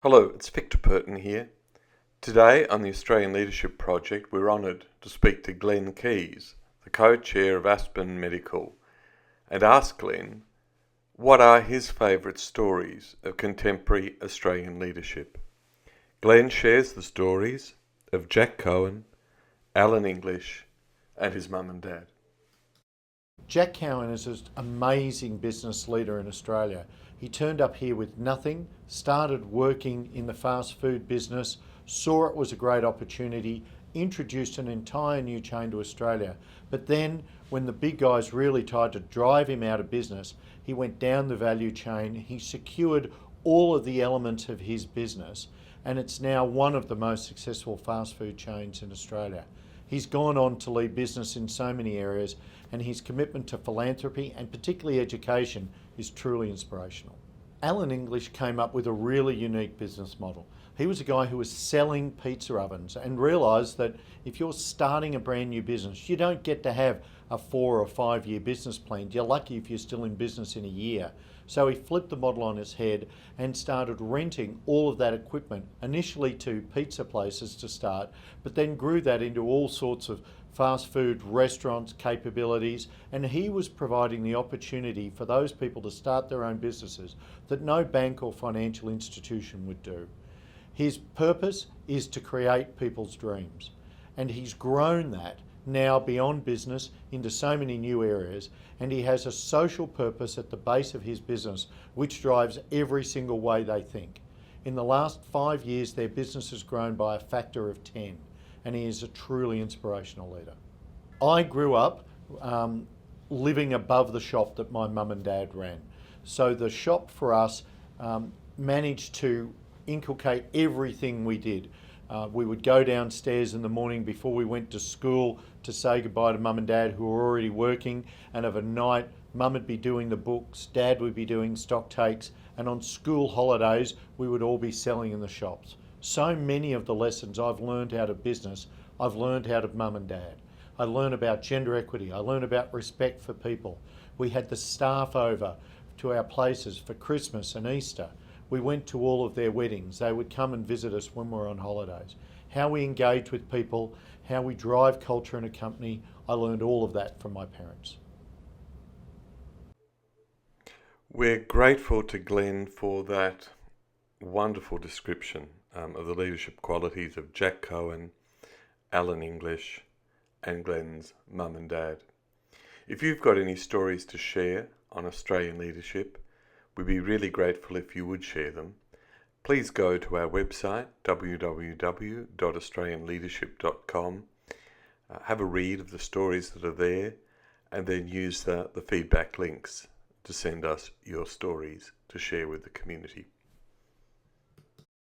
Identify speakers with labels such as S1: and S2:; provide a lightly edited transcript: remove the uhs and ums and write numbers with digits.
S1: Hello, it's Victor Purton here. Today on the Australian Leadership Project, we're honoured to speak to Glenn Keys, the co-chair of Aspen Medical, and ask Glenn what are his favourite stories of contemporary Australian leadership. Glenn shares the stories of Jack Cowin, Allan English, and his mum and dad.
S2: Jack Cowin is an amazing business leader in Australia. He turned up here with nothing, started working in the fast food business, saw it was a great opportunity, introduced an entire new chain to Australia. But then, when the big guys really tried to drive him out of business, he went down the value chain, he secured all of the elements of his business, and it's now one of the most successful fast food chains in Australia. He's gone on to lead business in so many areas, and his commitment to philanthropy and particularly education is truly inspirational. Allan English came up with a really unique business model. He was a guy who was selling pizza ovens and realised that if you're starting a brand new business, you don't get to have a 4 or 5 year business plan. You're lucky if you're still in business in a year. So he flipped the model on its head and started renting all of that equipment, initially to pizza places to start, but then grew that into all sorts of fast food restaurants capabilities, and he was providing the opportunity for those people to start their own businesses that no bank or financial institution would do. His purpose is to create people's dreams, and he's grown that now beyond business into so many new areas, and he has a social purpose at the base of his business which drives every single way they think. In the last 5 years their business has grown by a factor of 10, and he is a truly inspirational leader. I grew up living above the shop that my mum and dad ran. So the shop for us managed to inculcate everything we did. We would go downstairs in the morning before we went to school to say goodbye to mum and dad who were already working, and of a night mum would be doing the books, dad would be doing stock takes, and on school holidays we would all be selling in the shops. So many of the lessons I've learned out of business, I've learned out of mum and dad. I learned about gender equity, I learned about respect for people. We had the staff over to our places for Christmas and Easter. We went to all of their weddings. They would come and visit us when we were on holidays. How we engage with people, how we drive culture in a company, I learned all of that from my parents.
S1: We're grateful to Glenn for that wonderful description of the leadership qualities of Jack Cowin, Allan English, and Glenn's mum and dad. If you've got any stories to share on Australian leadership, we'd be really grateful if you would share them. Please go to our website, www.australianleadership.com, have a read of the stories that are there, and then use the feedback links to send us your stories to share with the community.